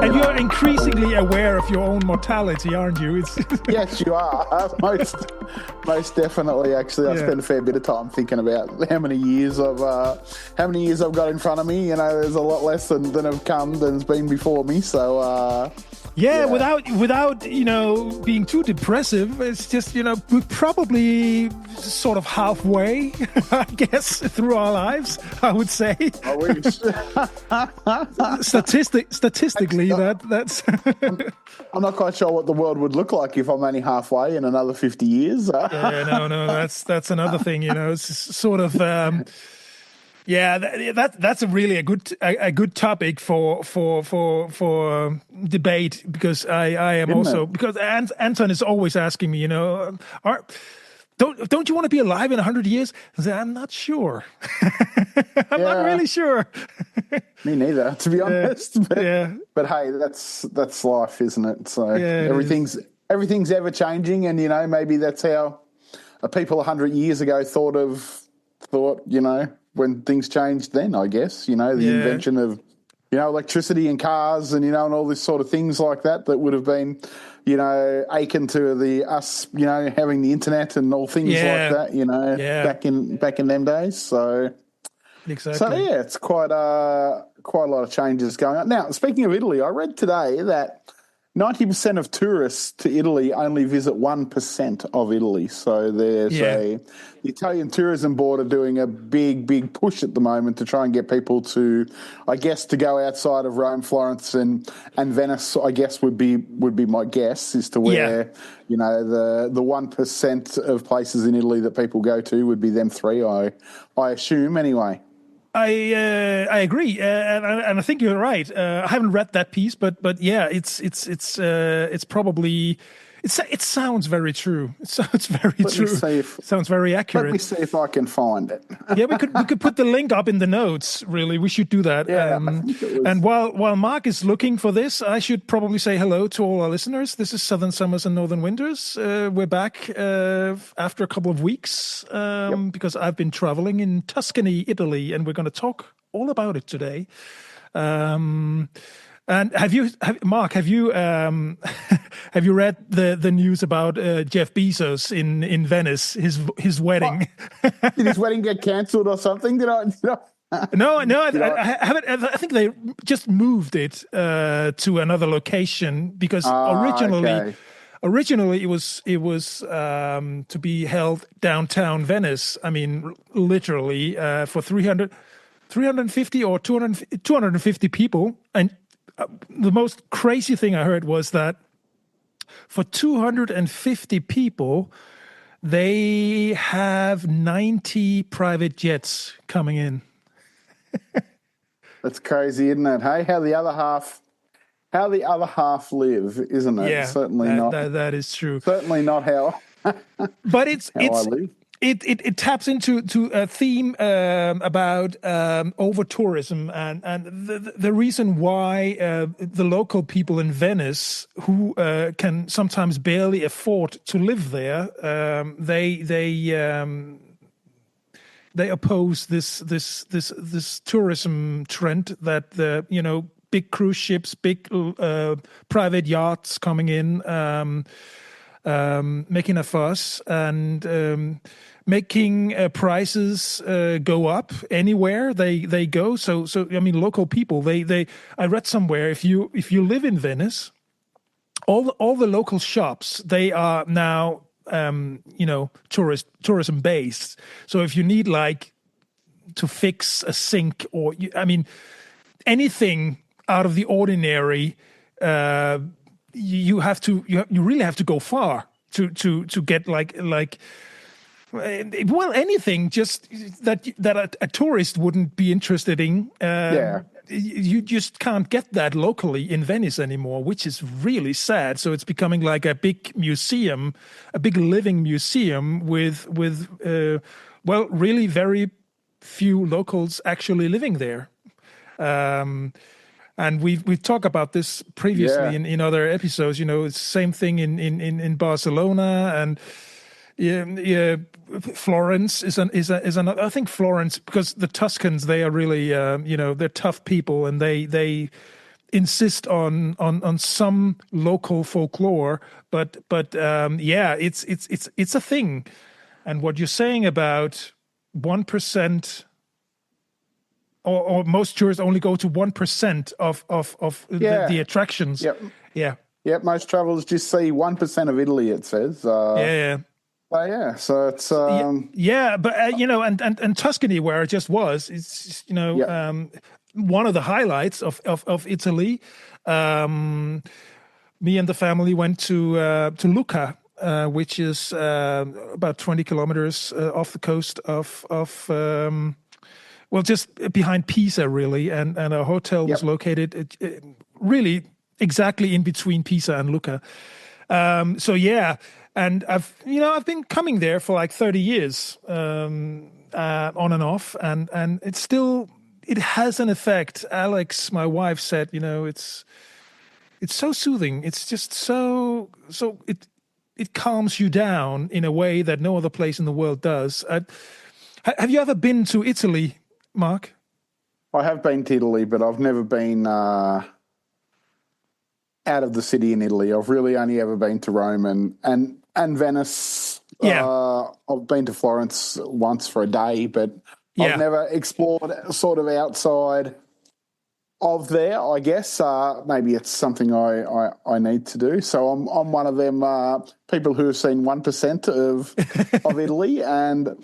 And you're increasingly aware of your own mortality, aren't you? Yes, you are. Most definitely. Actually, I spend a fair bit of time thinking about how many years I've got in front of me. You know, there's a lot less than's been before me. So. Without being too depressive, it's just we're probably sort of halfway, I guess, through our lives. I would say. I wish. Statistically, that's. I'm not quite sure what the world would look like if I'm only halfway in another 50 years. No, that's another thing. It's sort of. That's a really a good topic for debate, because I am Isn't also it? because Anton is always asking me, don't you want to be alive in 100 years? I say, I'm not sure. I'm not really sure. Me neither, to be honest. But hey, that's life, isn't it? So everything's ever changing, and maybe that's how people 100 years ago thought, when things changed then, I guess, the invention of, electricity and cars and, and all this sort of things like that would have been, akin to us, having the internet and all things like that, back in them days. So, exactly. So, it's quite a lot of changes going on. Now, speaking of Italy, I read today that 90% of tourists to Italy only visit 1% of Italy. So the Italian Tourism Board are doing a big push at the moment to try and get people to go outside of Rome, Florence, and Venice. I guess would be my guess as to where the 1% of places in Italy that people go to would be them three. I assume anyway. I agree, and I think you're right. I haven't read that piece, but yeah, it's probably it sounds very true. It sounds very true. Sounds very accurate. Let me see if I can find it. Yeah, we could put the link up in the notes. Really, we should do that. Yeah, I think it was. And while Mark is looking for this, I should probably say hello to all our listeners. This is Southern Summers and Northern Winters. We're back after a couple of weeks because I've been traveling in Tuscany, Italy, and we're going to talk all about it today. And Mark, have you read the news about Jeff Bezos in Venice, his wedding? Did his wedding get cancelled or something? Did I? No, I haven't. I think they just moved it to another location because originally it was to be held downtown Venice. I mean, literally for 350 or 250 people. And the most crazy thing I heard was that for 250 people, they have 90 private jets coming in. That's crazy, isn't it? Hey, how the other half live, isn't it? Yeah, certainly not. That is true. Certainly not how. But it's I live. It taps into a theme about over tourism and the reason why the local people in Venice who can sometimes barely afford to live there, they oppose this tourism trend that the big cruise ships, big private yachts coming in. Making a fuss and making prices go up anywhere they go. So I mean, local people. I read somewhere if you live in Venice, all the local shops, they are now tourism based. So if you need to fix a sink or anything out of the ordinary. You really have to go far to get anything just that a tourist wouldn't be interested in. You just can't get that locally in Venice anymore, which is really sad. So it's becoming like a big museum, a big living museum with really very few locals actually living there. And we've talked about this previously in other episodes. It's the same thing in Barcelona, and Yeah, yeah. Florence is another. I think Florence, because the Tuscans, they are really they're tough people, and they insist on some local folklore. But yeah, it's a thing. And what you're saying about 1%, or most tourists only go to 1% of the Yeah. attractions. Yep. Yeah, Yep. Most travellers just see 1% of Italy. It says. yeah, yeah. But yeah, so it's Yeah, yeah, but and Tuscany, where I just was, it's yep, one of the highlights of Italy. Um, Me and the family went to Lucca, which is about 20 kilometers off the coast of well, just behind Pisa, really, and our hotel was yep. located really exactly in between Pisa and Lucca. So yeah, and I've been coming there for like 30 years, on and off, and it has an effect. Alex, my wife, said, it's so soothing. It's just so it calms you down in a way that no other place in the world does. Have you ever been to Italy, Mark? I have been to Italy, but I've never been out of the city in Italy. I've really only ever been to Rome and Venice. Yeah, I've been to Florence once for a day, but I've yeah. never explored sort of outside of there. I guess maybe it's something I need to do. So I'm one of them people who have seen 1% of Italy, and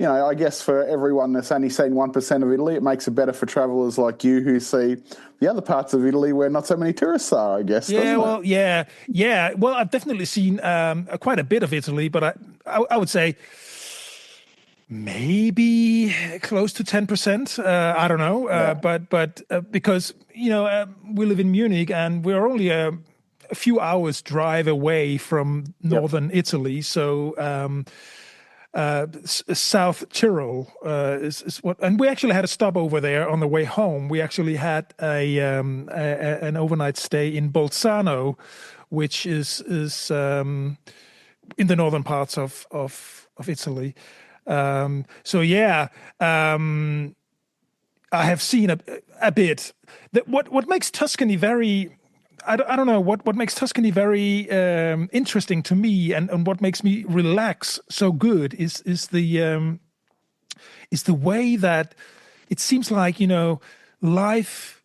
I guess for everyone that's only seen 1% of Italy, it makes it better for travellers like you who see the other parts of Italy where not so many tourists are, I guess, Yeah, doesn't it? well, yeah, yeah. Well, I've definitely seen quite a bit of Italy, but I would say maybe close to 10%. I don't know, Yeah. but because we live in Munich, and we're only a few hours drive away from Yep. northern Italy, so. South Tyrol is what, and we actually had a stopover there on the way home. We actually had an overnight stay in Bolzano, which is in the northern parts of Italy. So yeah, I have seen a bit. What makes Tuscany very, I don't know what makes Tuscany very interesting to me, and what makes me relax so good is the way that it seems like life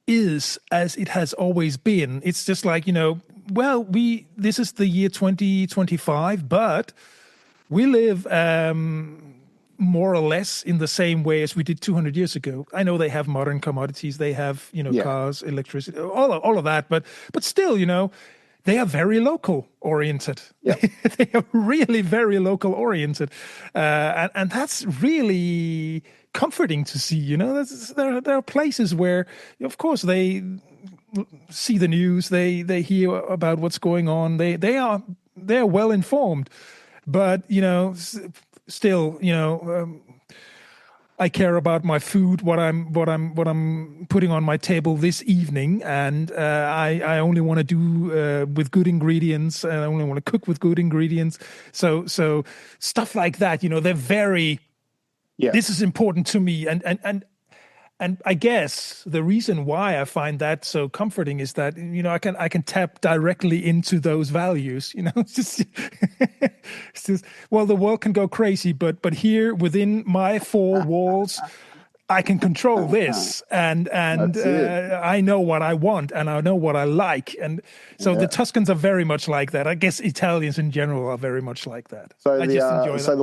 is as it has always been. It's just like well, we this is the year 2025, but we live more or less in the same way as we did 200 years ago. I know they have modern commodities, they have Yeah. cars, electricity, all of that, but still, they are very local oriented. Yep. They are really very local oriented, and that's really comforting to see. There are places where, of course, they see the news, they hear about what's going on, they are well informed, but still, I care about my food, what I'm putting on my table this evening, and I only want to do with good ingredients, and I only want to cook with good ingredients. So stuff like that, they're very. Yeah. This is important to me, and I guess the reason why I find that so comforting is that I can tap directly into those values. It's just, it's just, well, the world can go crazy, but here within my four walls, I can control this, and That's it. I know what I want, and I know what I like, and so the Yeah. Tuscans are very much like that. I guess Italians in general are very much like that. So I just enjoy that.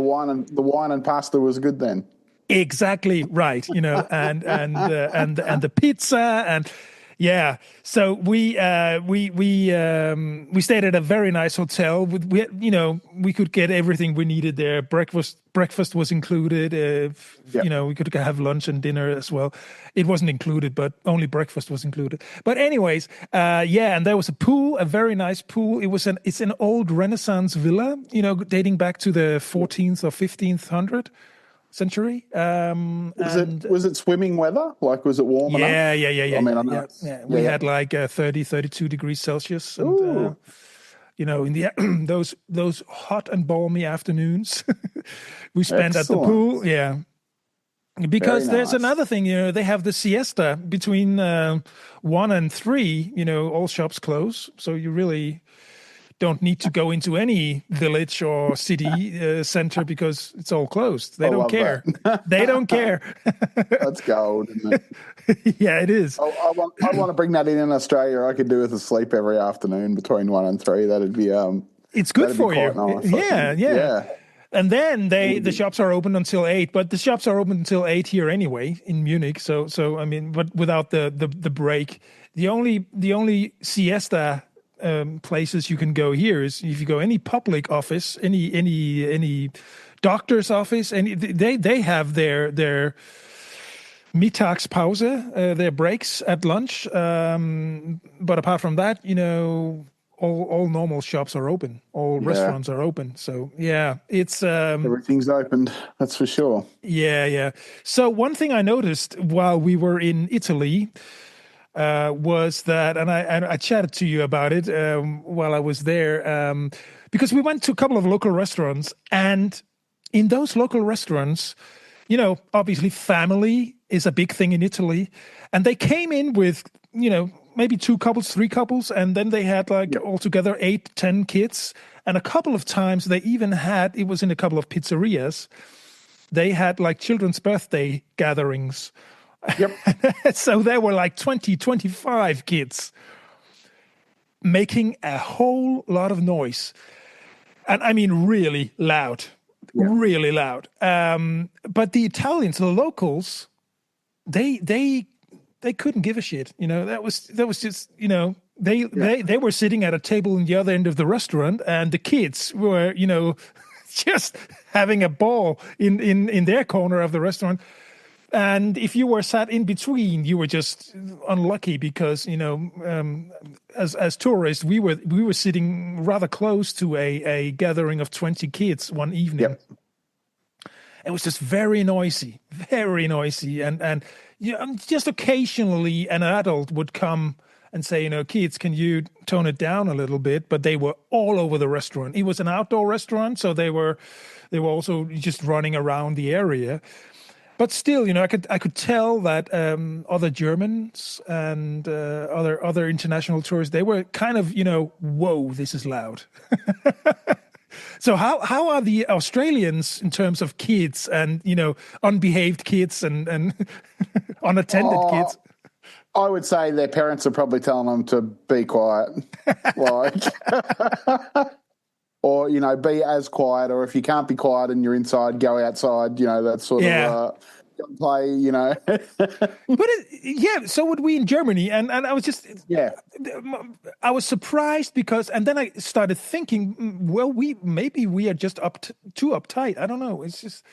the wine and pasta was good then. Exactly right, and the pizza, and yeah. So we stayed at a very nice hotel. We could get everything we needed there. Breakfast was included. Yep. We could have lunch and dinner as well. It wasn't included, but only breakfast was included. But anyways, yeah, and there was a pool, a very nice pool. It's an old Renaissance villa, dating back to the 14th or 1500 century. Was it swimming weather? Like, was it warm Yeah, enough? yeah, yeah, yeah, I mean, yeah, I know yeah, it's yeah. yeah, We yeah. had like 30, 32 degrees Celsius, and Ooh, in the those hot and balmy afternoons we spent at the Excellent. pool. Yeah. Very Because there's nice. another thing, they have the siesta between 1 and 3. All shops close, so you really don't need to go into any village or city center because it's all closed. I They don't love care. They that. don't care. That's gold, isn't it? Yeah, it is. I want to bring that in Australia. I could do with a sleep every afternoon between 1 and 3. It's good That'd be for you. quite nice, I Yeah, think. yeah. Yeah. And then It would the be. shops are open until 8, but the shops are open until 8 here anyway in Munich. So I mean, but without the break, the only siesta places you can go here is if you go any public office, any doctor's office, and they have their Mittagspause, their breaks at lunch. But apart from that, all normal shops are open, all Yeah. restaurants are open. So yeah, it's Everything's opened. That's for sure. yeah, yeah. So one thing I noticed while we were in Italy was that, and I chatted to you about it while I was there, because we went to a couple of local restaurants, and in those local restaurants, obviously family is a big thing in Italy, and they came in with, maybe 2 couples, 3 couples, and then they had like Yep. altogether 8, 10 kids. And a couple of times they even had, it was in a couple of pizzerias, they had like children's birthday gatherings. Yep. So there were like 20, 25 kids making a whole lot of noise. And I mean, Yeah. really loud. But the Italians, the locals, they couldn't give a shit. That was just, they were sitting at a table in the other end of the restaurant, and the kids were, just having a ball in their corner of the restaurant. And if you were sat in between, you were just unlucky because as tourists, we were sitting rather close to a gathering of 20 kids one evening. Yep. It was just very noisy, and just occasionally an adult would come and say, kids, can you tone it down a little bit? But they were all over the restaurant. It was an outdoor restaurant, so they were also just running around the area. But still, I could tell that other Germans and other international tourists, they were kind of, whoa, this is loud. So how are the Australians in terms of kids and, unbehaved kids and unattended Oh, kids? I would say their parents are probably telling them to be quiet, like, or be as quiet. Or if you can't be quiet and you're inside, go outside. That sort Yeah. of play. But yeah, so would we in Germany. And I was just, Yeah, I was surprised because, and then I started thinking, well, maybe we are just too uptight. I don't know. It's just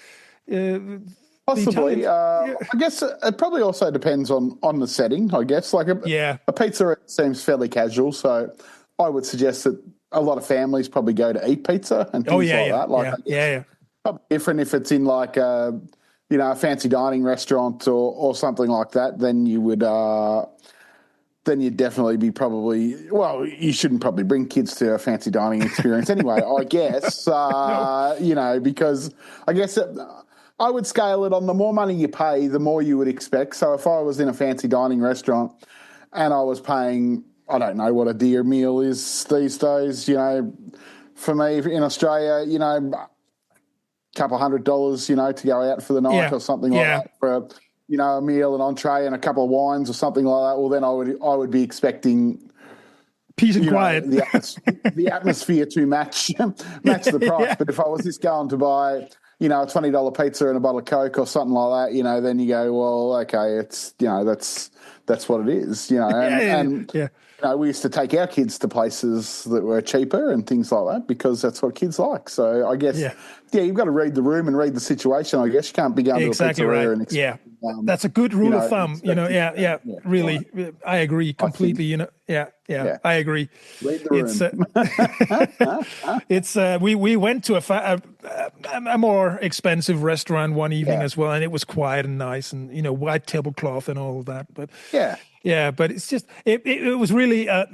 the possibly. Italians. Yeah. I guess it probably also depends on the setting. I guess like Yeah. a pizza seems fairly casual, so I would suggest that a lot of families probably go to eat pizza and Oh things yeah, like yeah, that. Like, yeah, I guess yeah, probably different if it's in like a fancy dining restaurant or something like that. Then you would. Then you'd definitely be well, you shouldn't probably bring kids to a fancy dining experience anyway, I guess, No. because I guess I would scale it on the more money you pay, the more you would expect. So if I was in a fancy dining restaurant and I was paying, I don't know what a deer meal is these days, for me in Australia, couple $100, to go out for the night Yeah, or something like yeah. that for a meal, an entree, and a couple of wines or something like that. Well, then I would be expecting Peace and quiet. the atmosphere to match the price. Yeah. But if I was just going to buy a $20 pizza and a bottle of Coke or something like that, then you go, well, okay, it's that's what it is, and Yeah. we used to take our kids to places that were cheaper and things like that because that's what kids like. So I guess, Yeah. you've got to read the room and read the situation. I guess you can't be going to a Exactly right. pizzeria and Yeah. expect, That's a good rule of thumb. expecting, Yeah. Really. right. I agree I think, completely. Yeah. I agree. read the It's room. it's we went to a more expensive restaurant one evening Yeah. as well, and it was quiet and nice, and white tablecloth and all of that. But Yeah. Yeah, but it's just it was really a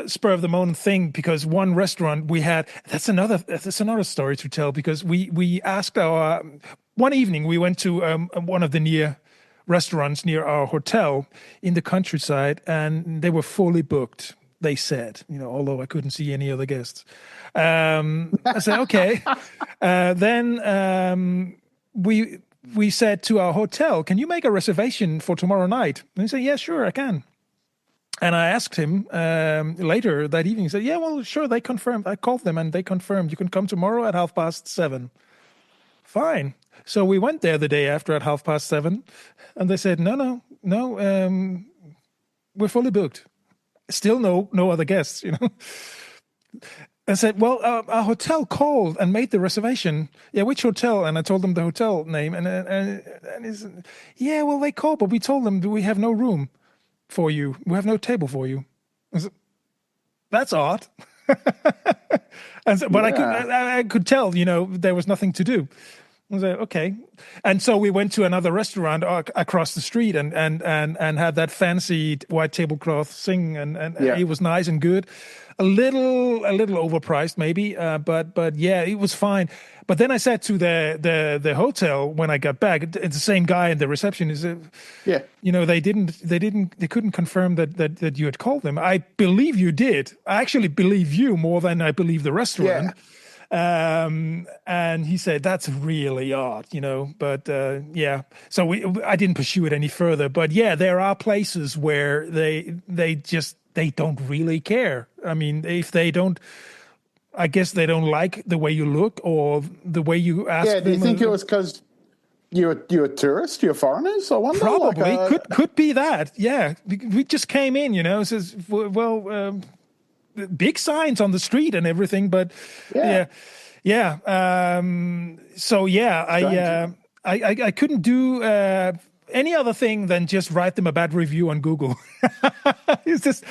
spur of the moment thing because one restaurant we had that's another story to tell because we asked our one evening we went to one of the near restaurants near our hotel in the countryside and they were fully booked. They said, although I couldn't see any other guests. I said, okay. Then we said to our hotel, can you make a reservation for tomorrow night? And he said, yeah, sure, I can. And I asked him later that evening, he said, yeah, well, sure, they confirmed. I called them and they confirmed you can come tomorrow at 7:30. Fine. So we went there the day after at 7:30 and they said, no, we're fully booked. Still no other guests, I said, well, our hotel called and made the reservation. Yeah, which hotel? And I told them the hotel name. And he said, yeah, well, they called, but we told them we have no room for you. We have no table for you. I said, that's odd. And so, but I could tell, there was nothing to do. I was like, okay. And so we went to another restaurant across the street and had that fancy white tablecloth thing. And it was nice and good. A little overpriced maybe, but yeah, it was fine. But then I said to the hotel when I got back, it's the same guy in the reception. Is they couldn't confirm that you had called them. I believe you did. I actually believe you more than I believe the restaurant. Yeah. And he said that's really odd, But yeah, so I didn't pursue it any further. But yeah, there are places where they don't really care. I mean, if they don't, I guess they don't like the way you look or the way you ask. Yeah, do you think it was because you're a tourist, you're foreigners? I wonder. Probably could be that. Yeah, we just came in, It says, well, big signs on the street and everything, but yeah. So yeah, I couldn't do any other thing than just write them a bad review on Google. It's just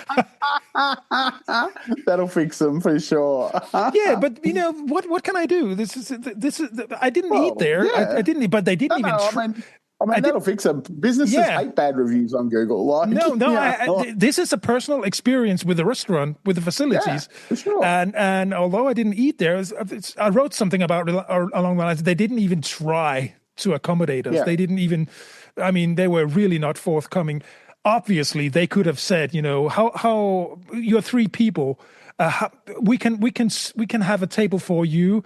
that'll fix them for sure. Yeah, but what can I do? This is I didn't eat there. Yeah. I didn't, but they didn't even. I mean, that'll fix them. Businesses hate bad reviews on Google. This is a personal experience with the restaurant, with the facilities. Yeah, for sure. And although I didn't eat there, I wrote something about along the lines. They didn't even try to accommodate us. Yeah. They didn't even. I mean, they were really not forthcoming. Obviously, they could have said, how you're three people. We can have a table for you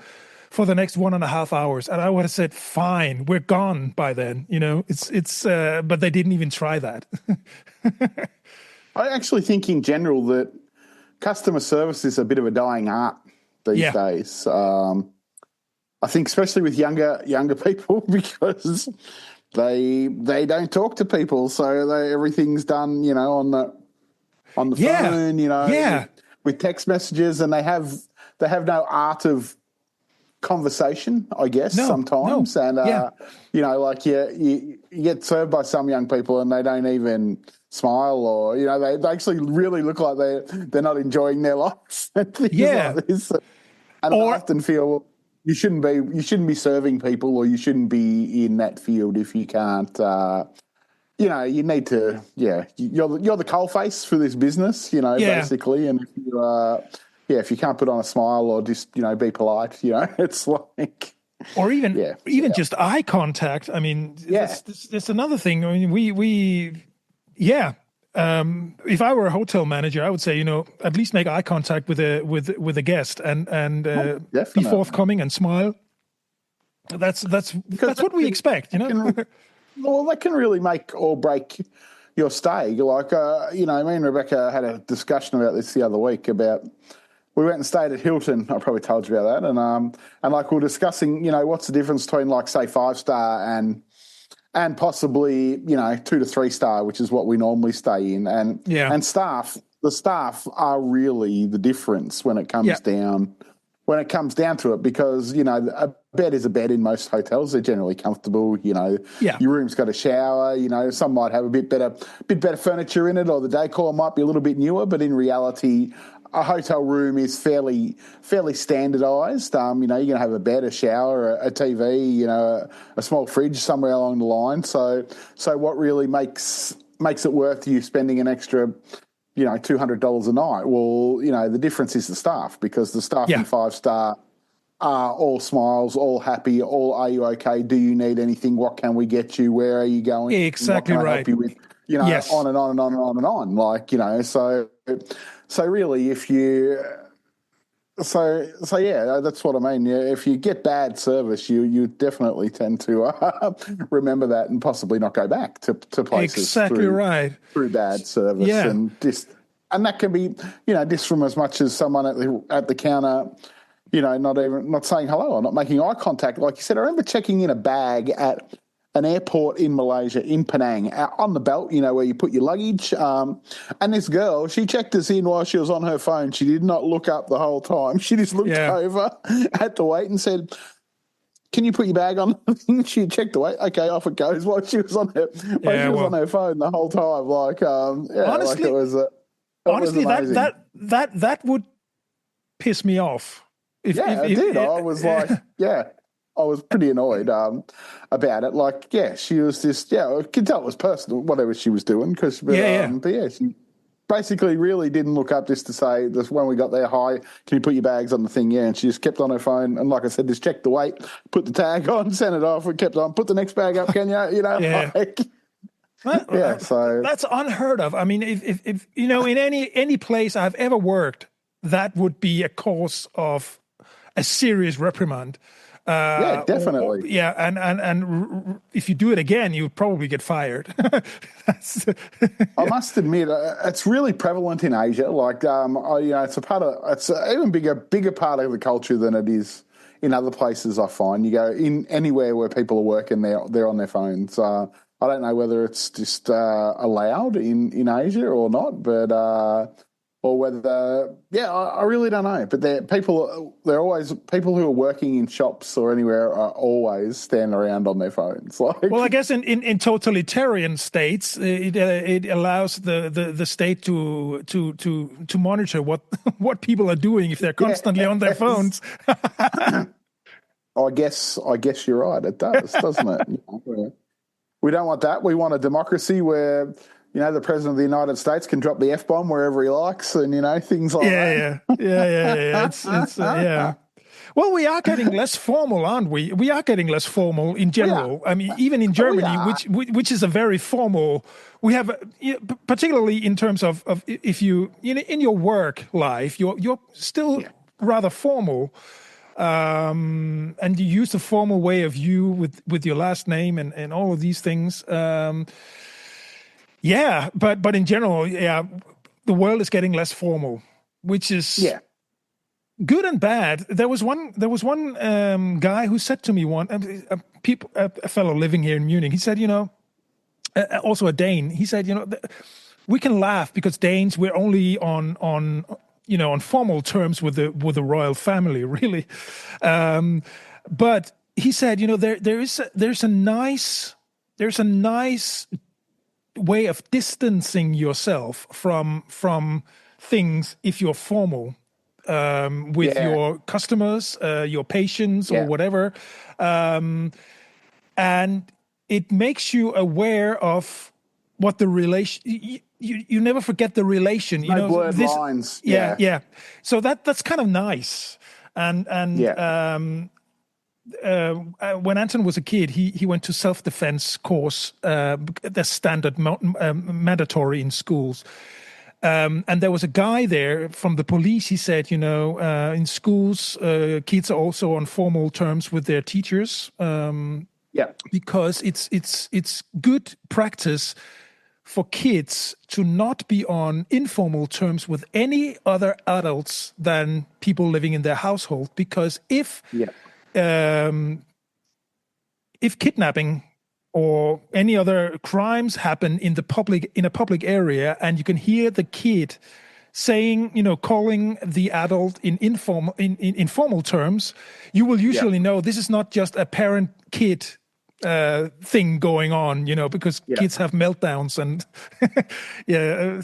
for the next 1.5 hours, and I would have said, fine, we're gone by then. It's but they didn't even try that. I actually think in general that customer service is a bit of a dying art these days. I think especially with younger people because they don't talk to people, so everything's done, on the phone, with text messages, and they have no art of conversation, I guess, sometimes. No. And like you get served by some young people and they don't even smile, or they actually really look like they're not enjoying their lives and things like this. And I often feel you shouldn't be serving people, or you shouldn't be in that field if you can't. You need to. Yeah, you're the coalface for this business. Basically, and if you can't put on a smile or just be polite, it's like. Or even just eye contact. I mean, that's another thing. I mean, if I were a hotel manager, I would say, at least make eye contact with a guest and be forthcoming and smile. That's what we expect, Well, that can really make or break your stay. Like, me and Rebecca had a discussion about this the other week about. We went and stayed at Hilton. I probably told you about that, and like we were discussing, what's the difference between like say 5-star and possibly 2 to 3-star, which is what we normally stay in, and the staff are really the difference when it comes down to it, because a bed is a bed in most hotels. They're generally comfortable. Your room's got a shower. Some might have a bit better furniture in it, or the decor might be a little bit newer, but in reality, a hotel room is fairly standardised. You're going to have a bed, a shower, a TV, a small fridge somewhere along the line. So what really makes makes it worth you spending an extra, $200 a night. Well, the difference is the staff, because the staff in 5-star are all smiles, all happy, all are you okay? Do you need anything? What can we get you? Where are you going? Exactly what can I right. help you with? On and on and on and on and on. So really, if you yeah, that's what I mean. Yeah, if you get bad service, you definitely tend to remember that and possibly not go back to places through bad service. Yeah. And that can be, just from as much as someone at the counter, not saying hello or not making eye contact. Like you said, I remember checking in a bag at an airport in Malaysia, in Penang, on the belt, where you put your luggage. And this girl, she checked us in while she was on her phone. She did not look up the whole time. She just looked over at the weight and said, "Can you put your bag on?" She checked the weight. Okay, off it goes. While she was on her, on her phone the whole time. Honestly, it was that would piss me off. It did. I was like, I was pretty annoyed about it. Like, she was just, I could tell it was personal, whatever she was doing. But she basically really didn't look up just to say, this when we got there, "Hi, can you put your bags on the thing?" Yeah, and she just kept on her phone. And like I said, just checked the weight, put the tag on, sent it off, and kept on, put the next bag up, can you? So that's unheard of. I mean, if in any place I've ever worked, that would be a cause of a serious reprimand. Definitely. And if you do it again, you would probably get fired. I must admit, it's really prevalent in Asia. Like, it's an even bigger part of the culture than it is in other places. I find you go in anywhere where people are working, they're on their phones. I don't know whether it's just allowed in Asia or not, but. Or whether, I really don't know. But they're always people who are working in shops or anywhere are always standing around on their phones. Well, I guess in totalitarian states, it allows the state to monitor what people are doing if they're constantly on their phones. I guess you're right. It does, doesn't it? We don't want that. We want a democracy where. The president of the United States can drop the F-bomb wherever he likes, and things like that. Yeah. It's Well, we are getting less formal, aren't we? We are getting less formal in general. I mean, even in Germany, which is a very formal. We have, particularly in terms of if you in your work life, you're still rather formal. And you use the formal way of you with your last name and all of these things. But in general, the world is getting less formal, which is good and bad. There was one guy who said to me a fellow living here in Munich. He said, also a Dane. He said, we can laugh because Danes, we're only on formal terms with the royal family, really. But he said, there's a nice way of distancing yourself from things if you're formal with your customers, your patients, or whatever, and it makes you aware of what the relation. You never forget the relation. Blurred lines. So that's kind of nice, and when Anton was a kid, he went to self-defense course, the standard mandatory in schools. And there was a guy there from the police. He said, in schools, kids are also on formal terms with their teachers. Because it's good practice for kids to not be on informal terms with any other adults than people living in their household. Because if kidnapping or any other crimes happen in a public area, and you can hear the kid saying, calling the adult in informal terms, you will usually know this is not just a parent-kid thing going on, because kids have meltdowns and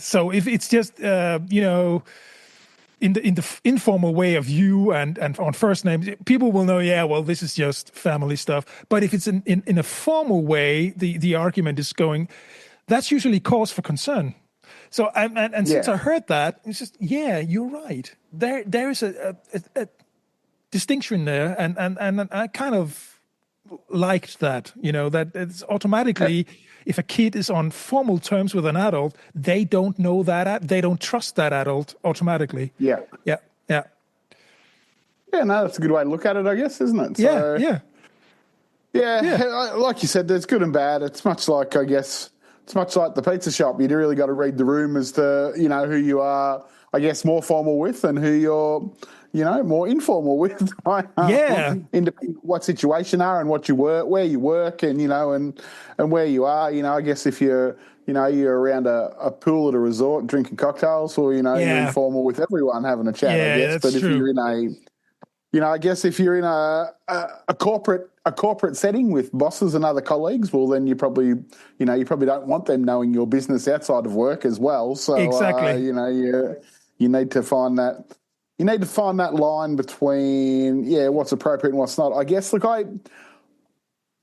so if it's just in the informal way of you and on first names, people will know, well, this is just family stuff. But if it's in a formal way, the argument is going, that's usually cause for concern. So and since Yeah. I heard that, it's just you're right. There is a distinction there, and I kind of liked that. That it's automatically, if a kid is on formal terms with an adult, they don't know they don't trust that adult automatically. Yeah. Yeah, yeah, Yeah, no, that's a good way to look at it, I guess, isn't it? yeah, So, yeah, yeah, like you said, there's good and bad. It's much like, I guess, it's much like the pizza shop. You really got to read the room as to, who you are, I guess, more formal with and who you're, more informal with. yeah. Independent what situation are and what you work, where you work and, and where you are. I guess if you're, you're around a pool at a resort drinking cocktails or, you're informal with everyone having a chat, I guess. That's But if true. you're in I guess if you're in a corporate setting with bosses and other colleagues, well, then you probably don't want them knowing your business outside of work as well. So Exactly. you need to find that line between what's appropriate and what's not. I guess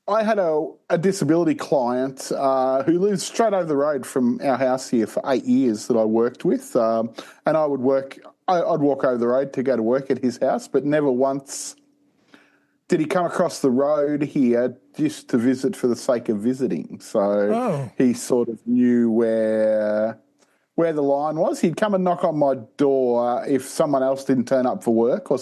I had a disability client who lives straight over the road from our house here for 8 years that I worked with, and I'd walk over the road to go to work at his house, but never once did he come across the road here just to visit for the sake of visiting. So he sort of knew where the line was. He'd come and knock on my door if someone else didn't turn up for work or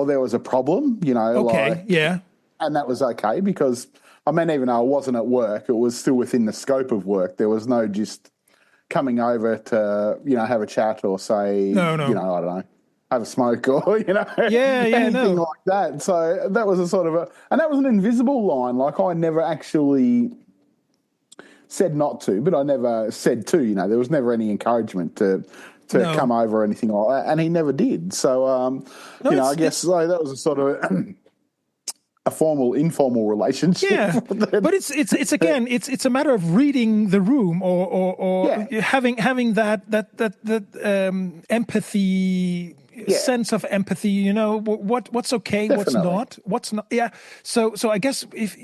there was a problem, Okay, and that was okay because, even though I wasn't at work, it was still within the scope of work. There was no just coming over to, have a chat or say, No. I don't know, have a smoke or, anything like that. So that was and that was an invisible line. Like I never actually said not to, but I never said to, there was never any encouragement to come over or anything like that. And he never did. So, I guess so that was a sort of a formal, informal relationship. Yeah, but it's again, it's a matter of reading the room or having that empathy, sense of empathy. What's okay, Definitely. what's not. Yeah. So I guess if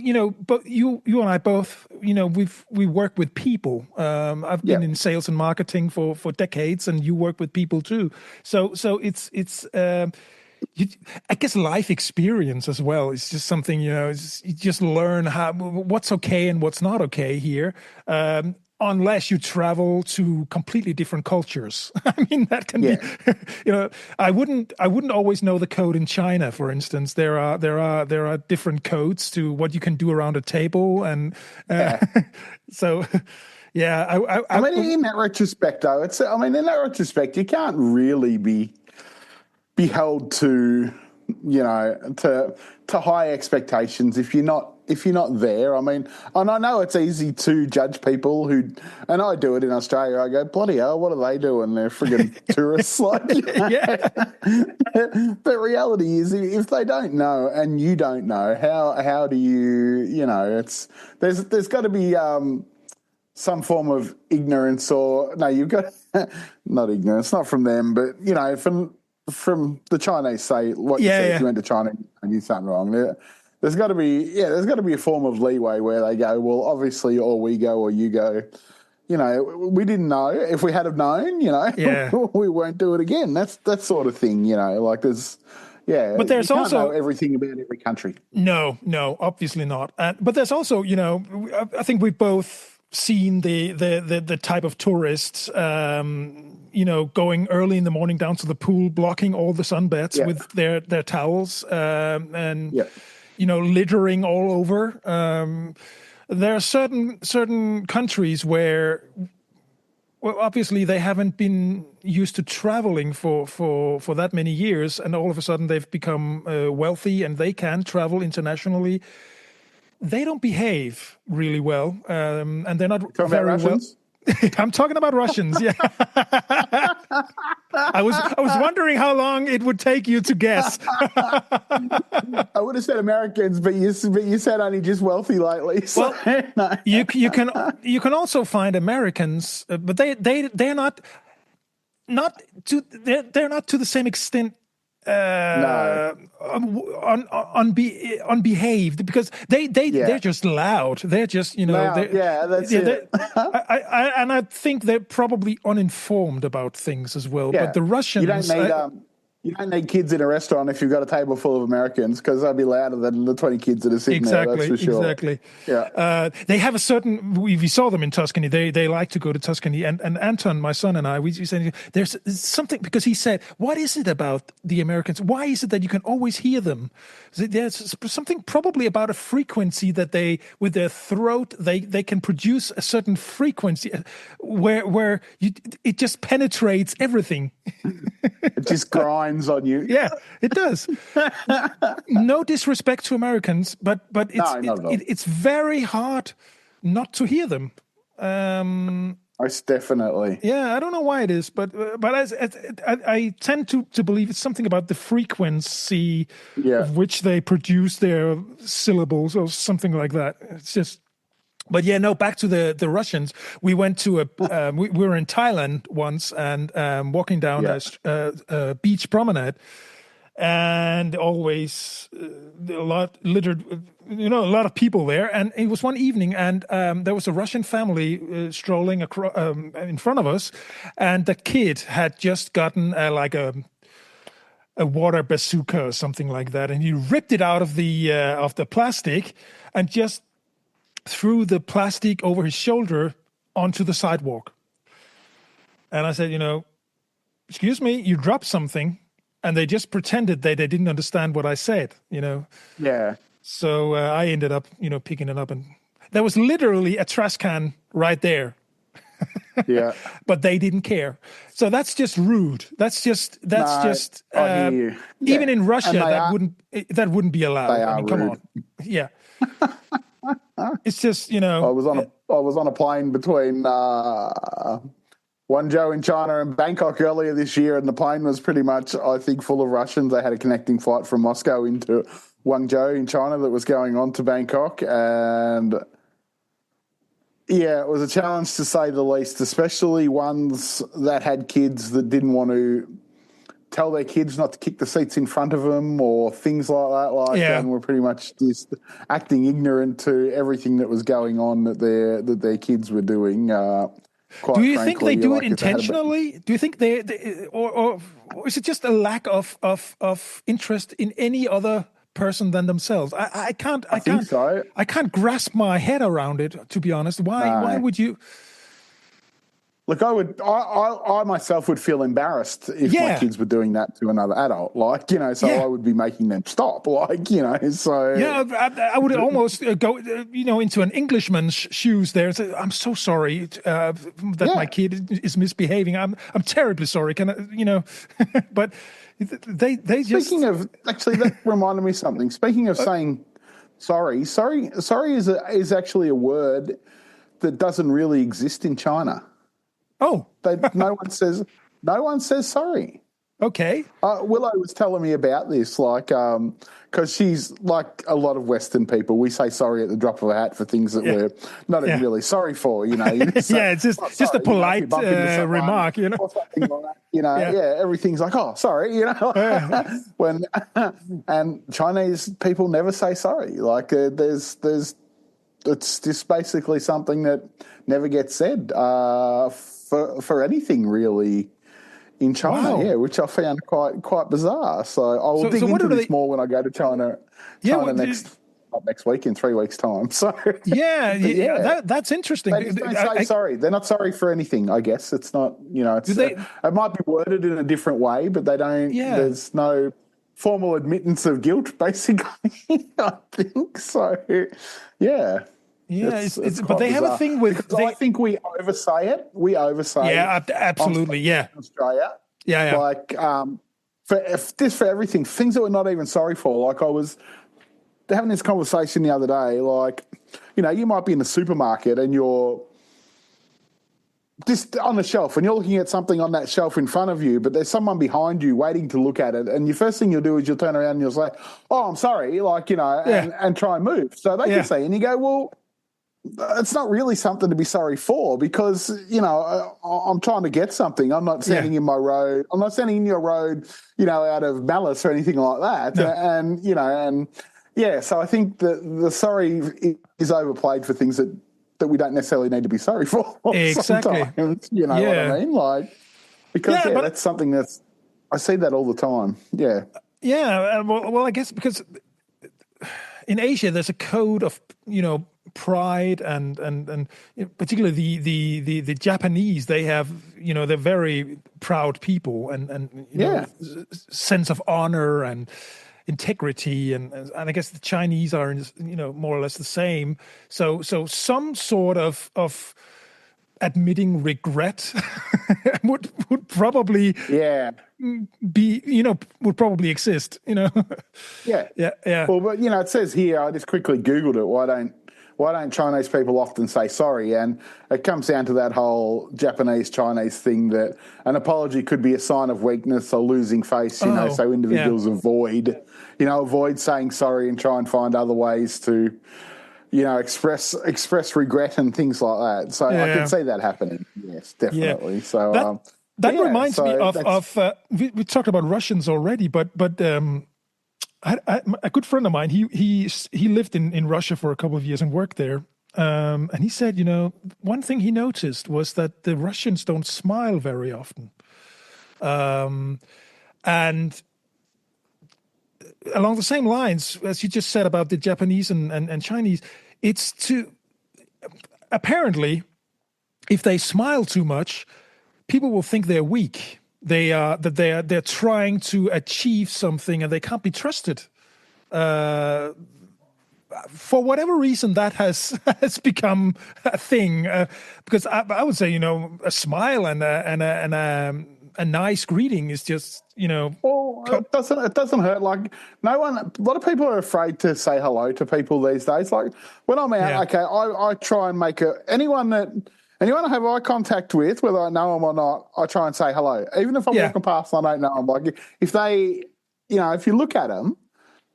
but you and I both, we work with people. I've been in sales and marketing for decades, and you work with people too. So it's. I guess life experience as well is just something, you just learn what's okay and what's not okay here. Unless you travel to completely different cultures. I mean, that can be, I wouldn't always know the code in China, for instance. There are different codes to what you can do around a table. And so, yeah. In that retrospect, though, you can't really be held to high expectations if you're not there. And I know it's easy to judge people and I do it in Australia. I go, bloody hell, what are they doing? They're friggin' tourists. But reality is, if they don't know and you don't know, how do you? There's got to be some form of ignorance, or no, you've got not ignorance, not from them, but from the Chinese, say what you said. If you went to China and you did something wrong, there's got to be a form of leeway where they go, well, obviously, or we go or you go. We didn't know. If we had have known, we won't do it again. That's that sort of thing. But there's you can't also know everything about every country. No, obviously not. But there's also, I think we've both seen the type of tourists. Going early in the morning down to the pool, blocking all the sunbeds with their towels, and littering all over. There are certain countries where, well, obviously they haven't been used to traveling for that many years, and all of a sudden they've become wealthy and they can travel internationally. They don't behave really well, and they're not very well. I'm talking about Russians. Yeah, I was wondering how long it would take you to guess. I would have said Americans, but you said only just wealthy lately. So, well, no. you can also find Americans, but they're not to the same extent No. unbehaved because they're Yeah. just loud. They're just Now, they yeah, that's yeah they, it. and I think they're probably uninformed about things as well. But Yeah. the You don't Russians, need you don't need kids in a restaurant if you've got a table full of Americans, because they'll be louder than the 20 kids that are sitting there. That's exactly, for sure. exactly. Yeah. They have a certain. We saw them in Tuscany. They like to go to Tuscany. And Anton, my son, and I, we said there's something because he said, "What is it about the Americans? Why is it that you can always hear them? There's something probably about a frequency that they, with their throat, they can produce a certain frequency where it just penetrates everything." It just grinds on you. Yeah, it does. No disrespect to Americans, but No, not at all. it's very hard not to hear them. Most definitely. Yeah, I don't know why it is, but I tend to believe it's something about the frequency Yeah. of which they produce their syllables or something like that. It's just. But yeah, no. Back to the Russians. We went to we were in Thailand once and walking down Yeah. a beach promenade, and always a lot littered, a lot of people there. And it was one evening, and there was a Russian family strolling in front of us, and the kid had just gotten like a water bazooka or something like that, and he ripped it out of the plastic and just threw the plastic over his shoulder onto the sidewalk. And I said, excuse me, you dropped something. And they just pretended they didn't understand what I said, Yeah. So I ended up, picking it up. And there was literally a trash can right there. Yeah. But they didn't care. So that's just rude. That's just I hear you. Yeah. Even in Russia, that wouldn't be allowed. They are come rude. on. Yeah. It's just, I was on a plane between Guangzhou in China and Bangkok earlier this year, and the plane was pretty much, I think, full of Russians. They had a connecting flight from Moscow into Guangzhou in China that was going on to Bangkok, and yeah, it was a challenge to say the least, especially ones that had kids that didn't want to tell their kids not to kick the seats in front of them or things like that. And were pretty much just acting ignorant to everything that was going on that their kids were doing. Do you think they do it intentionally? Do you think or is it just a lack of interest in any other person than themselves? I can't grasp my head around it, to be honest. Why would you? Look, I myself would feel embarrassed if my kids were doing that to another adult, I would be making them stop, so. Yeah, I would almost go, into an Englishman's shoes there and say, I'm so sorry that my kid is misbehaving. I'm terribly sorry. Can I, but they just. Speaking of, actually, that reminded me of something. Speaking of saying sorry is actually a word that doesn't really exist in China. Oh, no one says sorry. Okay. Willow was telling me about this, because she's like a lot of Western people. We say sorry at the drop of a hat for things that we're not even really sorry for. You just say, it's just a polite remark. Or something like that. Everything's like, oh, sorry. When and Chinese people never say sorry. It's just basically something that never gets said for anything really in China, which I found quite bizarre. So I will dig into this more when I go to China next week in 3 weeks' time. So that's interesting. They just don't say sorry. They're not sorry for anything. I guess it's not. It might be worded in a different way, but they don't. Yeah. There's no formal admittance of guilt, basically. I think so. Yeah. Yeah, but they have a thing with. I think we oversay it. Yeah, absolutely. Yeah. In Australia. Yeah. For everything, things that we're not even sorry for. I was having this conversation the other day. You might be in the supermarket and you're just on the shelf and you're looking at something on that shelf in front of you, but there's someone behind you waiting to look at it. And your first thing you'll do is you'll turn around and you'll say, "Oh, I'm sorry," and try and move. So they can see, and you go, "Well, it's not really something to be sorry for because, I'm trying to get something. I'm not standing in my road. I'm not standing in your road, out of malice or anything like that. No. So I think that the sorry is overplayed for things that we don't necessarily need to be sorry for Exactly. sometimes. You know what I mean? Like, because, but that's something I see that all the time. Yeah. Yeah. Well, I guess because in Asia, there's a code of, pride and particularly the Japanese, they have, they're very proud people and sense of honor and integrity and I guess the Chinese are, more or less the same. So some sort of admitting regret would probably be, would probably exist, Yeah. Yeah. Well, but it says here, I just quickly Googled it. Why don't Chinese people often say sorry? And it comes down to that whole Japanese-Chinese thing that an apology could be a sign of weakness or losing face, so individuals avoid saying sorry and try and find other ways to, express regret and things like that. So I can see that happening. Yes, definitely. Yeah. So that reminds me of we talked about Russians already, but a good friend of mine, he lived in Russia for a couple of years and worked there. And he said, one thing he noticed was that the Russians don't smile very often. And along the same lines, as you just said about the Japanese and Chinese, it's apparently, if they smile too much, people will think they're weak. They're trying to achieve something and they can't be trusted. For whatever reason, that has become a thing. Because I would say, a smile and a nice greeting is just, Well, it doesn't hurt. Like no one. A lot of people are afraid to say hello to people these days. Like when I'm out, I try and make anyone I have eye contact with, whether I know them or not, I try and say hello. Even if I'm walking past and I don't know them. Like if they, if you look at them,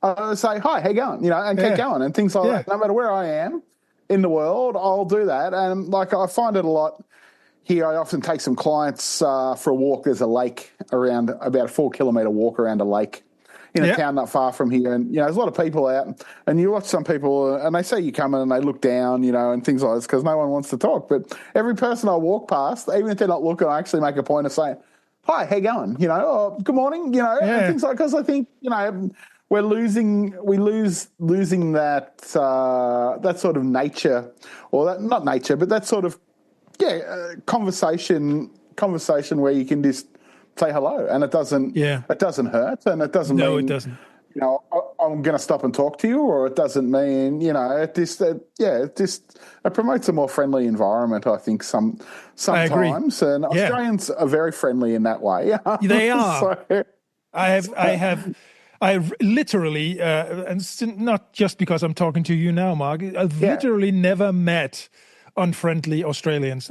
I say, hi, how you going? And keep going and things like that. No matter where I am in the world, I'll do that. And like I find it a lot here. I often take some clients for a walk. There's a lake around, about a 4-kilometre walk around a lake in a town not far from here. And, there's a lot of people out and you watch some people and they say you come in and they look down, and things like this because no one wants to talk. But every person I walk past, even if they're not looking, I actually make a point of saying, hi, how you going? Or good morning, and things like, because I think, we're losing that that sort of nature, or that not nature, but that sort of conversation where you can just say hello and it doesn't hurt and it doesn't mean it doesn't. I'm going to stop and talk to you, or it doesn't mean it promotes a more friendly environment. I think sometimes, and Australians are very friendly in that way. They are. So, I literally, and it's not just because I'm talking to you now, Mark, I've literally never met unfriendly Australians.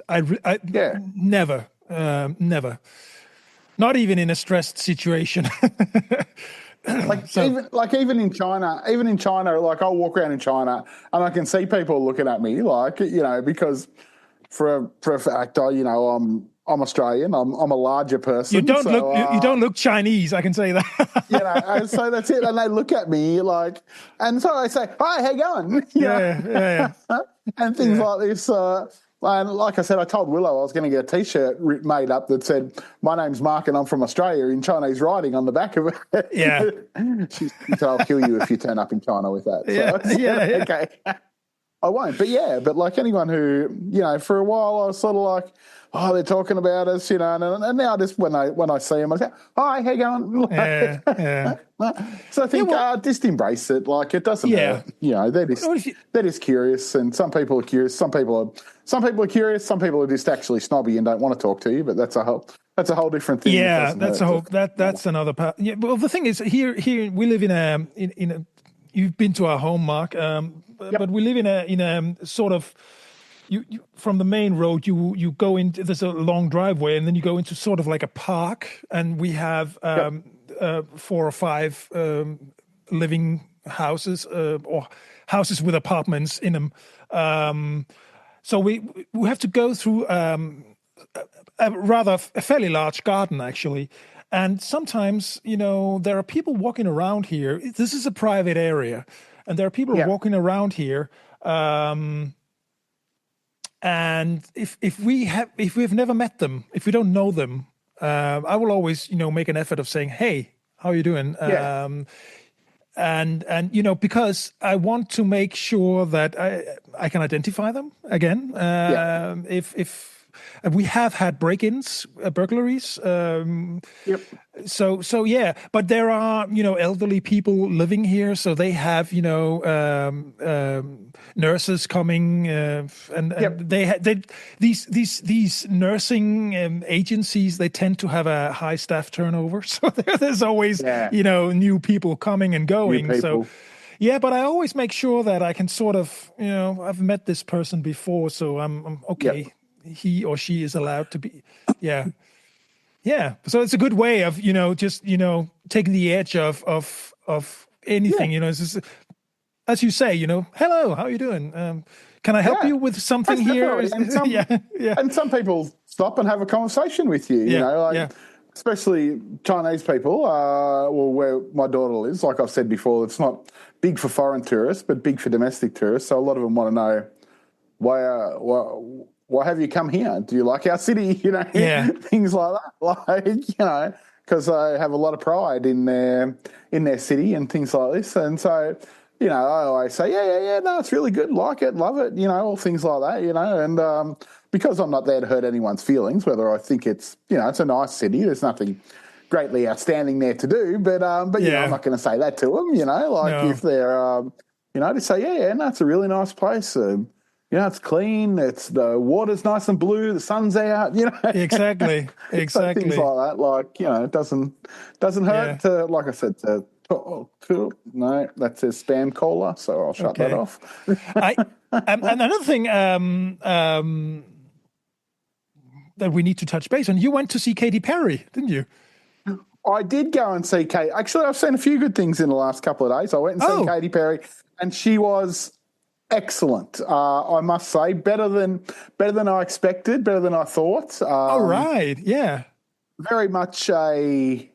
Never, never. Not even in a stressed situation. Even in China, like I'll walk around in China and I can see people looking at me because for a fact, I'm Australian. I'm a larger person. You don't look Chinese. I can say that. So that's it. And they look at me and so I say, "Hi, how you going?" And things like this. And like I said, I told Willow I was going to get a T-shirt made up that said, "My name's Mark and I'm from Australia," in Chinese writing on the back of it. Yeah. She said, "I'll kill you if you turn up in China with that." So okay. I won't. But like anyone who, for a while I was sort of like, oh, they're talking about us, and now just when I see them, I say, hi, how you going? So I think just embrace it. Like it doesn't hurt. They're just curious, and some people are curious. Some people are curious. Some people are just actually snobby and don't want to talk to you. But that's a whole different thing. Yeah, that's another part. Yeah, well, the thing is, here we live in a. You've been to our home, Mark, but we live in a sort of. You from the main road, you go into, there's a long driveway, and then you go into sort of like a park, and we have 4 or 5 living houses or houses with apartments in them. So we have to go through a fairly large garden actually, and sometimes there are people walking around here. This is a private area, and there are people Yeah. walking around here. And if we've never met them, if we don't know them, I will always make an effort of saying, "Hey, how are you doing?" Yeah. And because I want to make sure that I can identify them again. Yeah. If we have had break-ins, burglaries. Yep. So yeah, but there are elderly people living here, so they have nurses coming, and Yep. these nursing agencies, they tend to have a high staff turnover, so there's always Yeah. new people coming and New going. So people. yeah, but I always make sure that I can sort of I've met this person before, so I'm Yep. okay. He or she is allowed to be, yeah. Yeah, so it's a good way of just taking the edge of Yeah. anything. It's just, as you say, hello, how are you doing? Can I help Yeah. you with something Most here? definitely. Yeah, yeah, And some people stop and have a conversation with you. yeah, Like yeah, especially Chinese people. Well, where my daughter lives, like I've said before, it's not big for foreign tourists, but big for domestic tourists. So a lot of them want to know why have you come here? Do you like our city? yeah. Things like that. Because they have a lot of pride in their city and things like this. And so, I always say, yeah, no, it's really good, like it, love it, all things like that, and because I'm not there to hurt anyone's feelings, whether I think it's a nice city, there's nothing greatly outstanding there to do, but I'm Yeah. not going to say that to them, like No. if they're, to say, yeah, no, it's a really nice place. It's clean. It's the water's nice and blue. The sun's out. Exactly. So things Exactly. like that. Like it doesn't Yeah. hurt to, like I said, no, that's a spam caller. So I'll shut that Okay. off. I and another thing that we need to touch base on. You went to see Katy Perry, didn't you? I did go and see Kate. Actually, I've seen a few good things in the last couple of days. I went and seen Oh. Katy Perry, and she was excellent. I must say, better than I expected, better than I thought. All right. Yeah. Very much a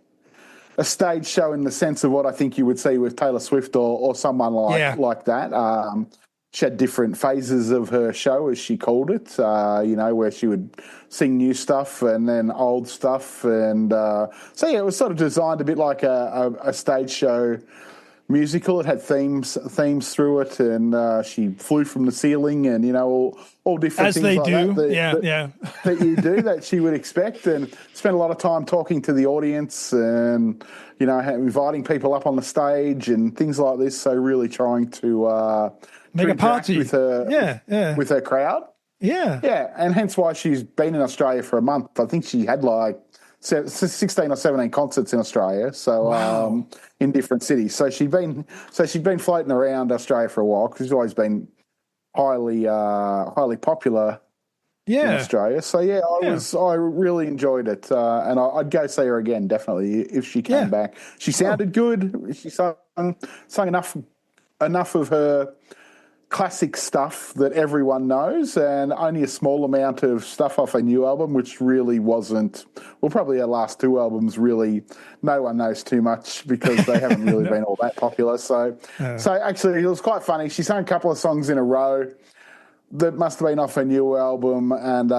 stage show in the sense of what I think you would see with Taylor Swift or someone like that. She had different phases of her show, as she called it, where she would sing new stuff and then old stuff. And so, yeah, it was sort of designed a bit like a stage show musical. It had themes through it, and she flew from the ceiling, and all different As things they like do. that. Yeah. That you do that she would expect, and spent a lot of time talking to the audience, and inviting people up on the stage and things like this. So really trying to Make a interact party. with her, Yeah. with her crowd. Yeah. Yeah, and hence why she's been in Australia for a month. I think she had like 16 or 17 concerts in Australia, so Wow. in different cities. So she'd been floating around Australia for a while because she's always been highly popular in Yeah. Australia. So yeah, Yeah. I really enjoyed it, and I'd go see her again definitely if she came Yeah. back. She sounded good. She sung enough of her classic stuff that everyone knows, and only a small amount of stuff off a new album, which really wasn't. Well, probably her last two albums, really, no one knows too much because they haven't really No. been all that popular. So actually, it was quite funny. She sang a couple of songs in a row that must have been off her new album, and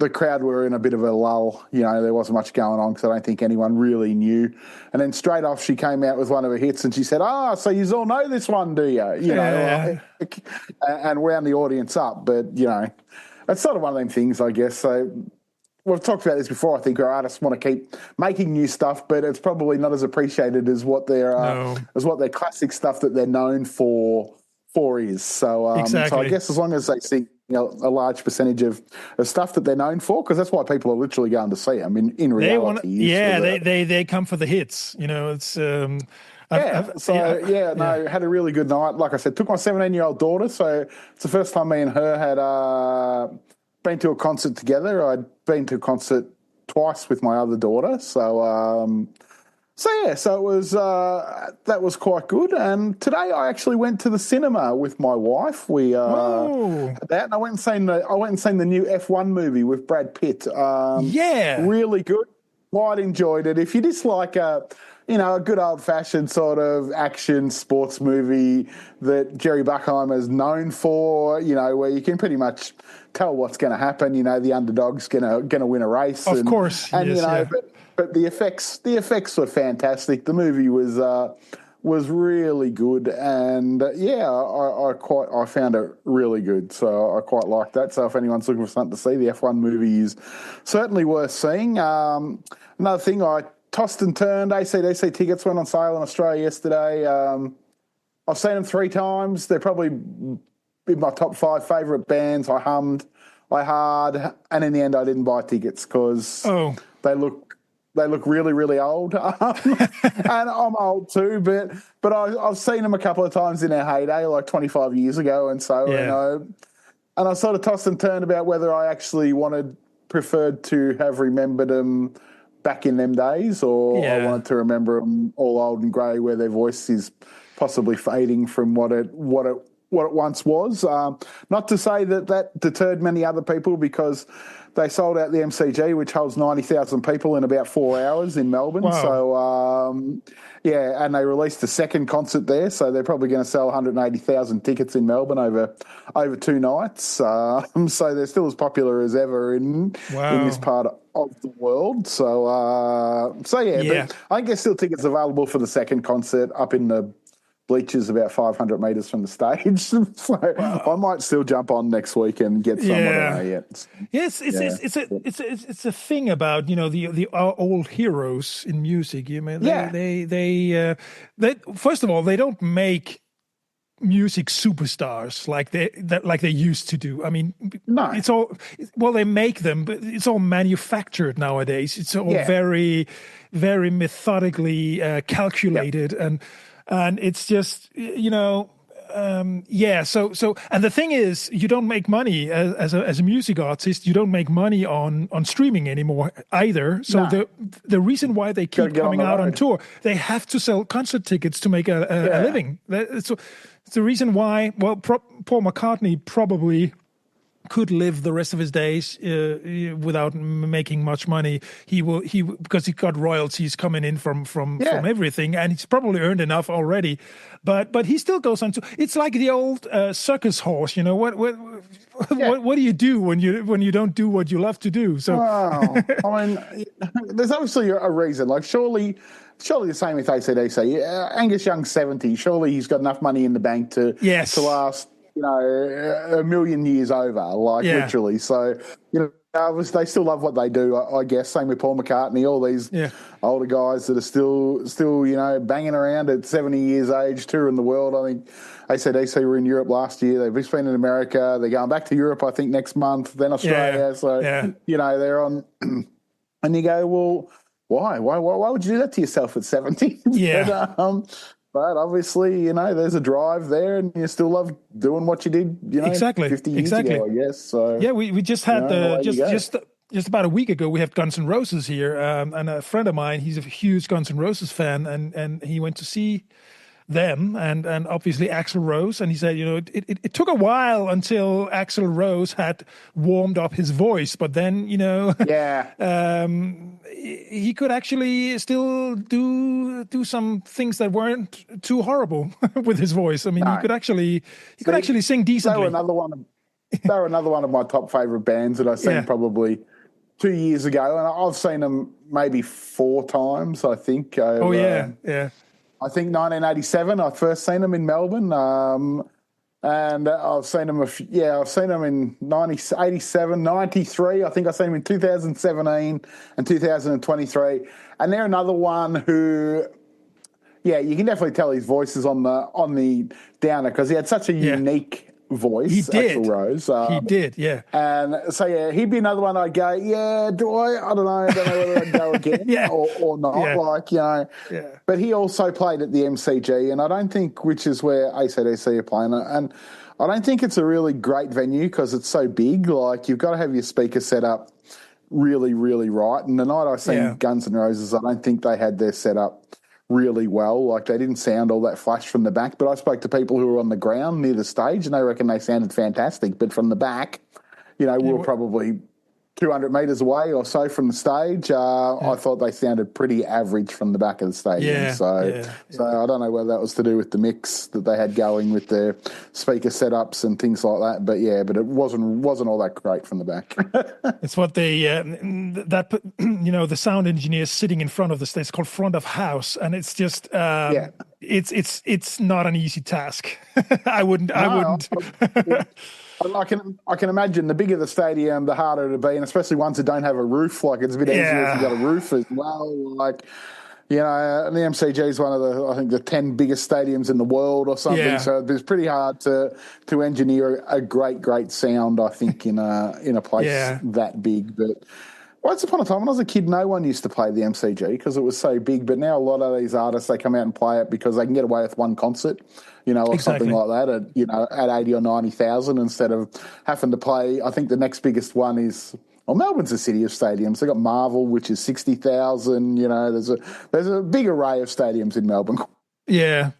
the crowd were in a bit of a lull. There wasn't much going on because I don't think anyone really knew. And then straight off, she came out with one of her hits, and she said, so you all know this one, do you? Yeah. And wound the audience up. But, it's sort of one of them things, I guess. So we've talked about this before. I think our artists want to keep making new stuff, but it's probably not as appreciated as what their classic stuff that they're known for is. So, Exactly. So I guess as long as they see a large percentage of stuff that they're known for, because that's why people are literally going to see them in reality. They come for the hits. It's had a really good night. Like I said, took my 17-year-old daughter, so it's the first time me and her had been to a concert together. I'd been to a concert twice with my other daughter, so So it was that was quite good. And today I actually went to the cinema with my wife. We Oh, had that, and I went and seen the new F1 movie with Brad Pitt. yeah. Really good. Quite enjoyed it. If you dislike a good old fashioned sort of action sports movie that Jerry Bruckheimer is known for, where you can pretty much tell what's going to happen. The underdog's going to win a race, Of course, and yes, yeah. but the effects were fantastic. The movie was really good, and I found it really good. So I quite liked that. So if anyone's looking for something to see, the F1 movie is certainly worth seeing. Another thing, I tossed and turned. AC/DC tickets went on sale in Australia yesterday. I've seen them 3 times. They're probably in my top 5 favourite bands. I hummed, I hard, and in the end I didn't buy tickets because they look really, really old. And I'm old too, but I've seen them a couple of times in their heyday, like 25 years ago, and so and I sort of tossed and turned about whether I actually preferred to have remembered them back in them days, or I wanted to remember them all old and grey, where their voice is possibly fading from what it once was. Not to say that deterred many other people, because they sold out the MCG, which holds 90,000 people, in about 4 hours in Melbourne. Wow. So, and they released a second concert there, so they're probably going to sell 180,000 tickets in Melbourne over 2 nights. So they're still as popular as ever in this part of the world. So but I think there's still tickets available for the second concert up in the bleachers about 500 metres from the stage. So I might still jump on next week and get some. I don't know yet. Yes, it's a thing about our old heroes in music. They first of all, they don't make music superstars like they used to do. I mean, no, it's all they make them, but it's all manufactured nowadays. It's all very, very methodically calculated and it's just So and the thing is, you don't make money as a music artist. You don't make money on streaming anymore either. So the reason why they keep coming out on tour, they have to sell concert tickets to make a living. So it's the reason why. Well, Paul McCartney probably could live the rest of his days without making much money. Because he got royalties coming in from everything, and he's probably earned enough already. But he still goes on to. It's like the old circus horse. What do you do when you don't do what you love to do? So I mean, there's obviously a reason. Like surely the same with AC/DC. Angus Young's 70. Surely he's got enough money in the bank to last a million years over, literally. So, they still love what they do, I guess. Same with Paul McCartney, all these older guys that are still banging around at 70 years age, touring the world. I think AC/DC were in Europe last year. They've just been in America. They're going back to Europe, I think, next month, then Australia. They're on. And you go, well, why? Why would you do that to yourself at 70? Yeah. But obviously, there's a drive there, and you still love doing what you did, 50 years ago, I guess. So we just had just about a week ago, we had Guns N' Roses here, and a friend of mine, he's a huge Guns N' Roses fan, and he went to see them and obviously Axl Rose, and he said, it took a while until Axl Rose had warmed up his voice, but then he could actually still do some things that weren't too horrible with his voice. I mean, he could actually sing decently. They were another one of my top favourite bands that I seen probably 2 years ago, and I've seen them maybe 4 times, I think. I think 1987. I first seen them in Melbourne, and I've seen them. I've seen them in 87, 93. I think I've seen them in 2017 and 2023. And they're another one who, you can definitely tell his voice is on the downer, because he had such a unique voice. He did. Axl Rose. He did, yeah. And so, he'd be another one I'd go, do I? I don't know. I don't know whether I'd go again or not. Yeah. But he also played at the MCG, and I don't think, which is where AC/DC are playing, and I don't think it's a really great venue because it's so big. Like, you've got to have your speaker set up really, really right. And the night I seen Guns N' Roses, I don't think they had their setup really well. Like, they didn't sound all that flash from the back. But I spoke to people who were on the ground near the stage, and they reckon they sounded fantastic. But from the back, we were probably 200 metres away or so from the stage. I thought they sounded pretty average from the back of the stadium. So I don't know whether that was to do with the mix that they had going with their speaker setups and things like that. But it wasn't all that great from the back. It's what they the sound engineer sitting in front of the stage. It's called front of house, and it's just it's not an easy task. I wouldn't. I can imagine the bigger the stadium, the harder it'll be, and especially ones that don't have a roof. Like, it's a bit easier if you've got a roof as well. Like, the MCG is one of the 10 biggest stadiums in the world or something. Yeah. So it's pretty hard to engineer a great sound, I think, in a place that big. But once upon a time, when I was a kid, no one used to play the MCG because it was so big. But now a lot of these artists, they come out and play it because they can get away with one concert, or something like that at 80 or 90,000 instead of having to play. I think the next biggest one is, Melbourne's a city of stadiums. They've got Marvel, which is 60,000. There's a big array of stadiums in Melbourne. Yeah.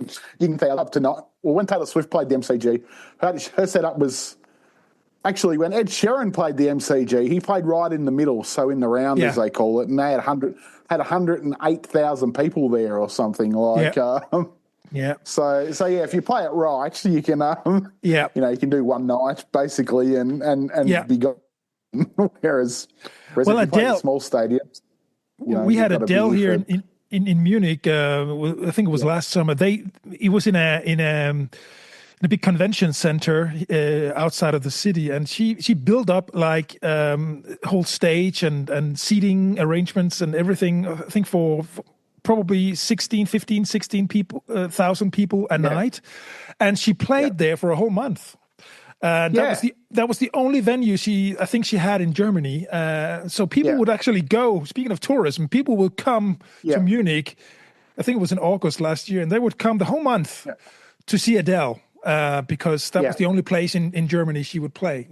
You can say up to not. Well, when Taylor Swift played the MCG, her setup was. Actually, when Ed Sheeran played the MCG, he played right in the middle, so in the round, as they call it, and they had 108,000 people there or something like. So if you play it right, you can you can do one night basically and be gone. Whereas if you play in small stadiums, we had Adele here in Munich. I think it was last summer. It was in a big convention center outside of the city, and she built up like whole stage and seating arrangements and everything. I think for probably 16 people, 1,000 people a night, and she played there for a whole month. And that was the only venue I think she had in Germany. So people would actually go. Speaking of tourism, people would come to Munich. I think it was in August last year, and they would come the whole month to see Adele. Because that was the only place in Germany she would play,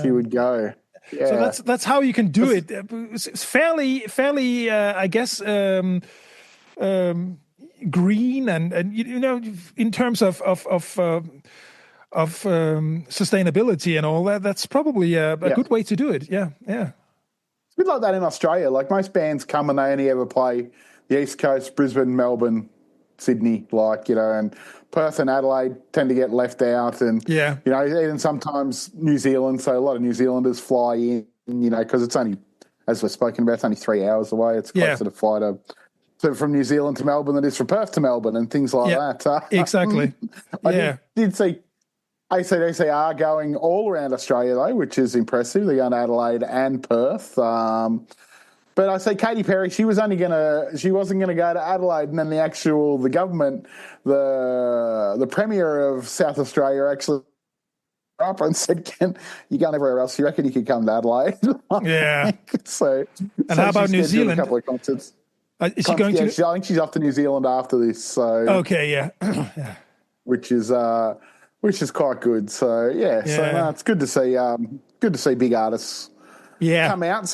she would go. Yeah. So that's how you can do it. It's fairly, I guess, green and in terms of sustainability and all that. That's probably a good way to do it. Yeah. It's a bit like that in Australia. Like, most bands come and they only ever play the East Coast, Brisbane, Melbourne, Sydney, and Perth and Adelaide tend to get left out, and even sometimes New Zealand. So a lot of New Zealanders fly in, because it's only, as we've spoken about, it's only 3 hours away. It's closer to fly from New Zealand to Melbourne than it is from Perth to Melbourne, and things like that. Exactly. I did see AC/DC are going all around Australia though, which is impressive. They're going to Adelaide and Perth. But I say Katy Perry, she wasn't going to go to Adelaide, and then the government, the Premier of South Australia actually up and said, "You're going everywhere else. You reckon you could come to Adelaide?" So how about New Zealand? A couple of concerts. Is she going to? I think she's off to New Zealand after this. So okay, which is quite good. So so it's good to see big artists come out.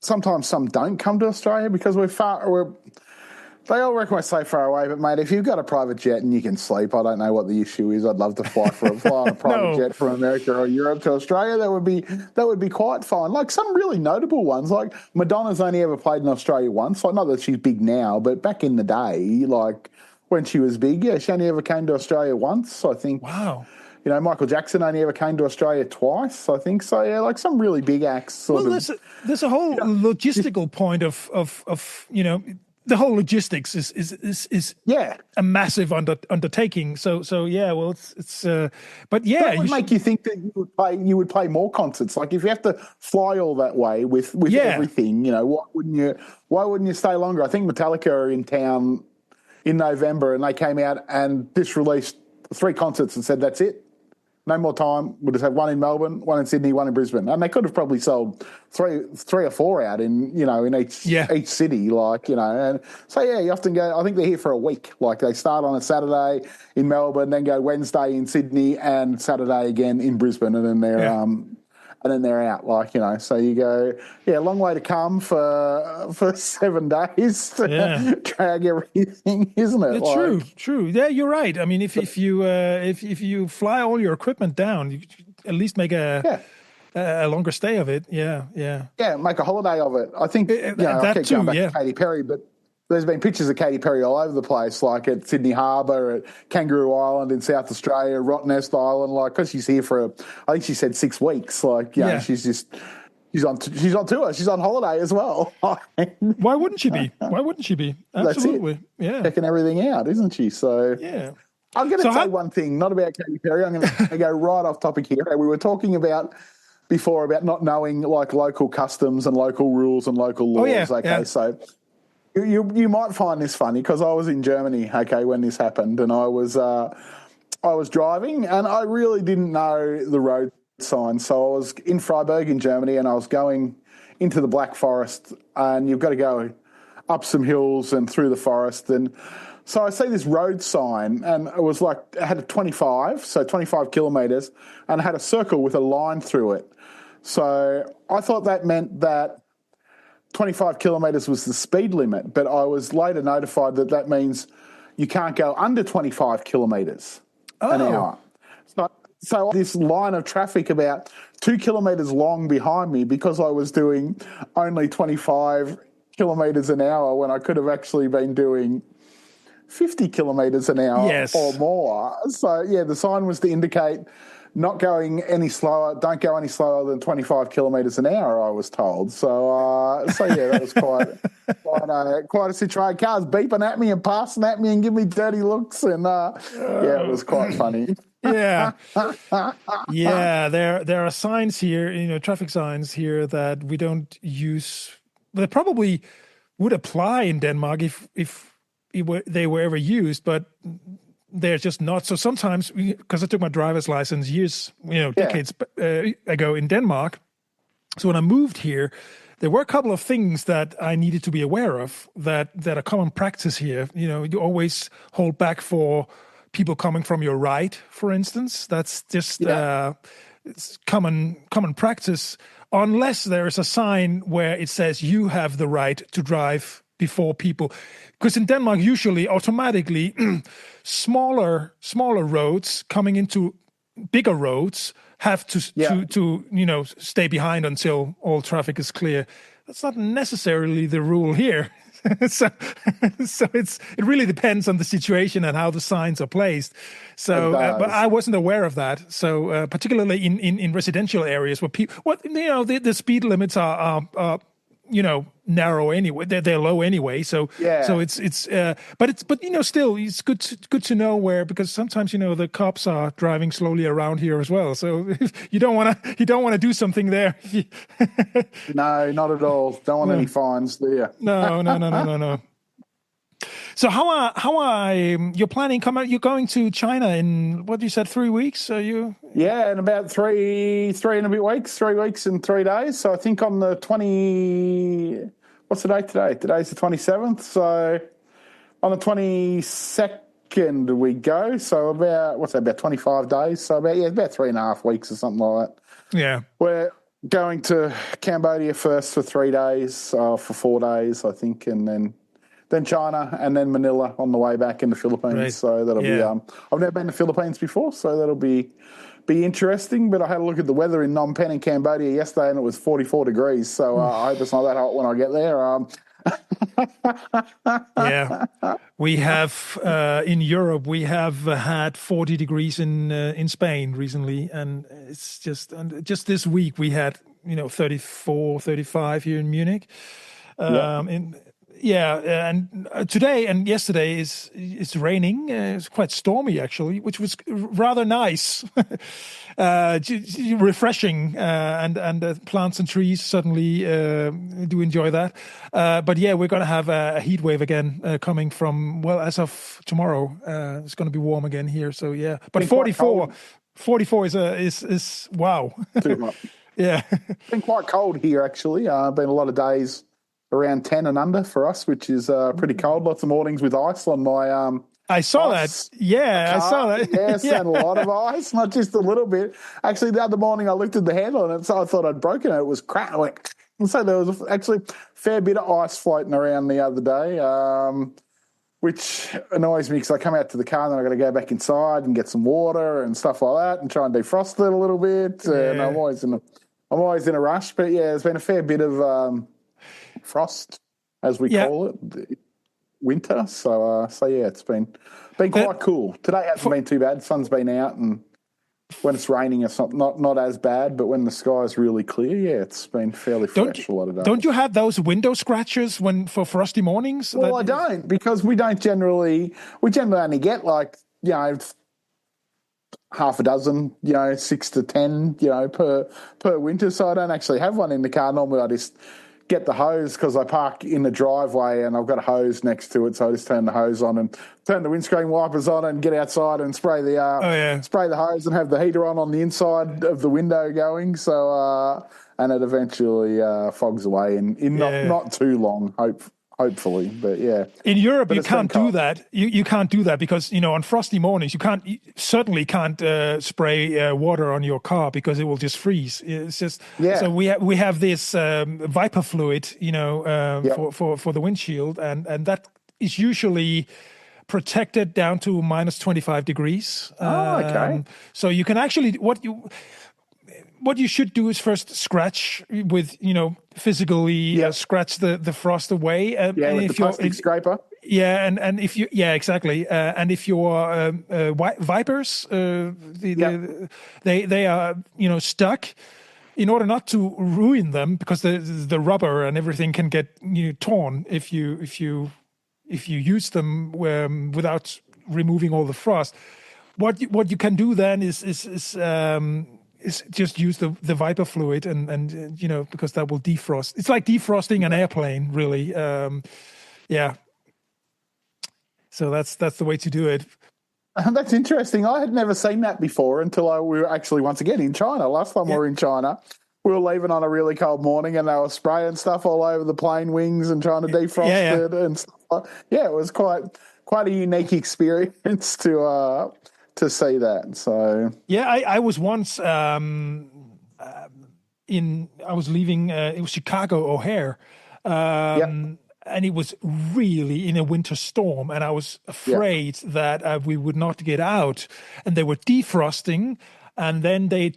Sometimes some don't come to Australia because they all reckon we're so far away. But mate, if you've got a private jet and you can sleep, I don't know what the issue is. I'd love to fly on a private jet from America or Europe to Australia. That would be quite fine. Like, some really notable ones, like Madonna's only ever played in Australia once. Like, not that she's big now, but back in the day, like when she was big, she only ever came to Australia once, I think. Wow. Michael Jackson only ever came to Australia twice, I think. So, like some really big acts. There's a whole logistical point of the whole logistics is a massive undertaking. So it's but that would make you think that you would play more concerts. Like, if you have to fly all that way with everything, why wouldn't you stay longer? I think Metallica are in town in November, and they came out and just released 3 concerts and said that's it. No more time. We'll just have one in Melbourne, one in Sydney, one in Brisbane. And they could have probably sold three or four out in each city, And so, you often go, I think they're here for a week. Like, they start on a Saturday in Melbourne, then go Wednesday in Sydney and Saturday again in Brisbane. And then they're and then they're out. Like, so you go, yeah, long way to come for 7 days to drag everything, isn't it? Yeah, true. Yeah, you're right. I mean, if you fly all your equipment down, you at least make a longer stay of it. Yeah. Yeah, make a holiday of it. I think, I That keep going too. back Yeah. to Katy Perry, but there's been pictures of Katy Perry all over the place, like at Sydney Harbour, at Kangaroo Island in South Australia, Rottnest Island, like, because she's here for, I think she said 6 weeks. Like, she's on tour. She's on holiday as well. Why wouldn't she be? Absolutely. Yeah. Checking everything out, isn't she? So yeah. I'm going to say one thing, not about Katy Perry. I'm going to go right off topic here. We were talking before about not knowing like local customs and local rules and local laws. So you might find this funny because I was in Germany, when this happened, and I was driving and I really didn't know the road signs. So I was in Freiburg in Germany and I was going into the Black Forest, and you've got to go up some hills and through the forest. And so I see this road sign, and it was like, it had a 25 kilometres, and it had a circle with a line through it. So I thought that meant that 25 kilometres was the speed limit, but I was later notified that means you can't go under 25 kilometres an hour. So this line of traffic about 2 kilometres long behind me, because I was doing only 25 kilometres an hour when I could have actually been doing 50 kilometres an hour or more. So, the sign was to indicate not going any slower, don't go any slower than 25 kilometres an hour, I was told. So that was quite a situation. Cars beeping at me and passing at me and giving me dirty looks, and it was quite funny. Yeah. There are signs here, traffic signs here that we don't use. They probably would apply in Denmark if they were ever used, but they're just not. So sometimes, because I took my driver's license decades ago in Denmark, so when I moved here, there were a couple of things that I needed to be aware of that are common practice here. You always hold back for people coming from your right, for instance. That's just it's common practice, unless there is a sign where it says you have the right to drive before people. Because in Denmark, usually automatically smaller roads coming into bigger roads have to stay behind until all traffic is clear. That's not necessarily the rule here. so it really depends on the situation and how the signs are placed. So, but I wasn't aware of that. So, particularly in residential areas where the speed limits are narrow anyway. They're low anyway. So but still it's good to know where, because sometimes the cops are driving slowly around here as well. So you don't want to do something there. No, not at all. Don't want any fines there. No. So how are you planning? You're going to China in what you said 3 weeks? Are you? Yeah, in about three and a bit weeks. 3 weeks and 3 days. So I think on the 20. What's the date today? Today's the 27th. So on the 22nd we go. So about 25 days. So about 3.5 weeks or something like that. Yeah. We're going to Cambodia first for 3 days, for 4 days, I think, and then China, and then Manila on the way back in the Philippines. Right. So that'll be. I've never been to the Philippines before, so that'll be interesting. But I had a look at the weather in Phnom Penh in Cambodia yesterday, and it was 44 degrees. So I hope it's not that hot when I get there. We have in Europe we have had 40 degrees in Spain recently, and it's just this week we had 34, 35 here in Munich. And today and yesterday it's raining. It's quite stormy actually, which was rather nice, refreshing, and plants and trees certainly do enjoy that. But we're going to have a heat wave again coming from as of tomorrow. It's going to be warm again here. So but 44 is wow. Too hot. It's been quite cold here actually. Been a lot of days around 10 and under for us, which is pretty cold. Lots of mornings with ice on my I saw ice. that. Yeah, I saw that. Yes, Yeah. and a lot of ice, not just a little bit. Actually, the other morning I looked at the handle on it, so I thought I'd broken it. It was cracked. And so there was actually a fair bit of ice floating around the other day, which annoys me because I come out to the car and then I've got to go back inside and get some water and stuff like that and try and defrost it a little bit. And I'm always in a rush. But yeah, there's been a fair bit of frost, as we call it. Winter, so yeah, it's been quite cool. Today hasn't been too bad. Sun's been out, and when it's raining, it's not as bad. But when the sky's really clear, yeah, it's been fairly fresh a lot of days. Don't you have those window scratches for frosty mornings? Well, I don't, because we generally only get half a dozen, 6 to 10, per winter. So I don't actually have one in the car. Normally, I just get the hose because I park in the driveway and I've got a hose next to it, so I just turn the hose on and turn the windscreen wipers on and get outside and spray the hose and have the heater on the inside of the window going. So and it eventually fogs away in not too long, hopefully. But yeah, in Europe you can't do that. You can't do that because on frosty mornings you certainly can't spray water on your car because it will just freeze. It's just so we have this Viper fluid, for the windshield, and that is usually protected down to minus 25 degrees. Okay. So you can actually what you should do is first scratch with, physically scratch the frost away. With the plastic scraper. Yeah, and if you, exactly. And if your Vipers, they are, stuck, in order not to ruin them, because the rubber and everything can get torn if you use them without removing all the frost. What you can do then is just use the Viper fluid and because that will defrost. It's like defrosting an airplane, really. So that's the way to do it. That's interesting. I had never seen that before until we were actually once again in China. Last time we were in China, we were leaving on a really cold morning and they were spraying stuff all over the plane wings and trying to defrost it and stuff. Yeah, it was quite a unique experience to see that. So I was once I was leaving it was Chicago O'Hare, and it was really in a winter storm, and I was afraid that we would not get out, and they were defrosting, and then they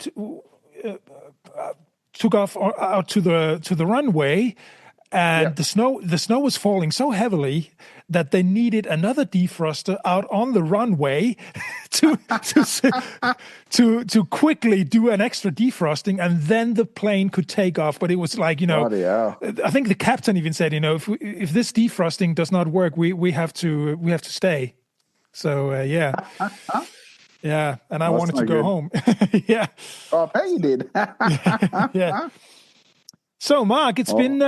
took off out to the runway, and the snow was falling so heavily that they needed another defroster out on the runway to quickly do an extra defrosting, and then the plane could take off. But it was like, I think the captain even said, if this defrosting does not work, we have to stay. So and I wanted to go home. I bet you did. Yeah. So, Mark, it's been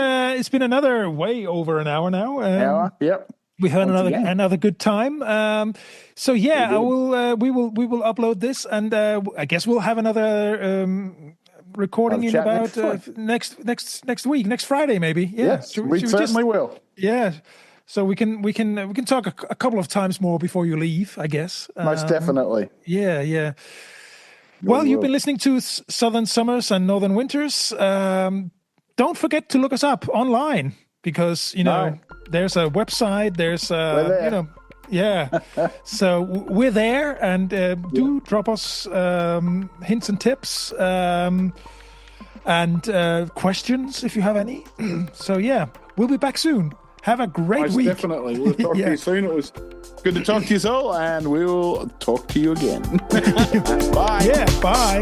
another way over an hour now. Hour, yep. We had another good time. So I will. We will upload this, and I guess we'll have another recording in about next week, next Friday, maybe. Yeah, yes, we certainly will. Yeah. So we can talk a couple of times more before you leave, I guess. Most definitely. Yeah. Well, you've been listening to Southern Summers and Northern Winters. Don't forget to look us up online, because there's a website, there's so we're there, and do drop us hints and tips and questions if you have any. So we'll be back soon. Have a great week. Definitely. We'll talk to you soon. It was good to talk to you all, and we'll talk to you again. Bye. Yeah, bye.